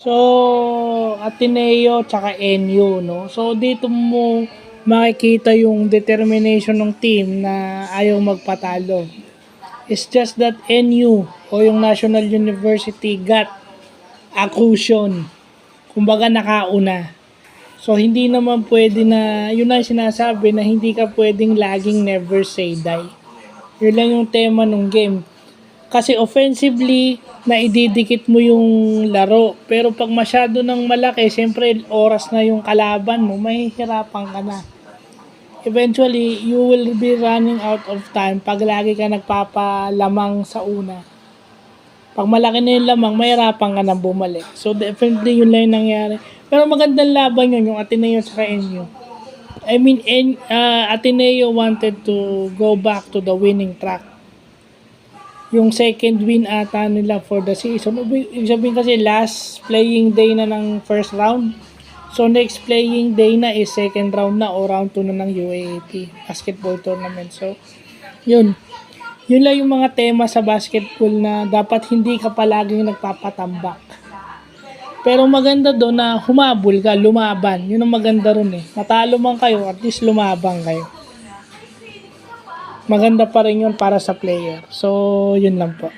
So, Ateneo tsaka NU, no? So, dito mo makikita yung determination ng team na ayaw magpatalo. It's just that NU o yung National University got a cushion. Kumbaga nakauna. So, hindi naman pwede na, yun ang sinasabi na hindi ka pwedeng laging never say die. Yun lang yung tema ng game. Kasi offensively, naididikit mo yung laro. Pero pag masyado ng malaki, siyempre oras na yung kalaban mo, mahihirapan ka na. Eventually, you will be running out of time pag lagi ka nagpapalamang sa una. Pag malaki na yung lamang, mahirapan ka na bumalik. So definitely yun lang yung nangyari. Pero magandang laban yun, yung Ateneo sa NU. I mean, Ateneo wanted to go back to the winning track. Yung second win ata nila for the season. Ibig sabihin kasi last playing day na ng first round. So next playing day na is second round na o round 2 na ng UAAP basketball tournament. So yun. Yun lang yung mga tema sa basketball na dapat hindi ka palaging nagpapatambak. Pero maganda doon na humabol ka, lumaban. Yun ang maganda ron eh. Matalo man kayo, at least lumabang kayo. Maganda pa rin yun para sa player. So, yun lang po.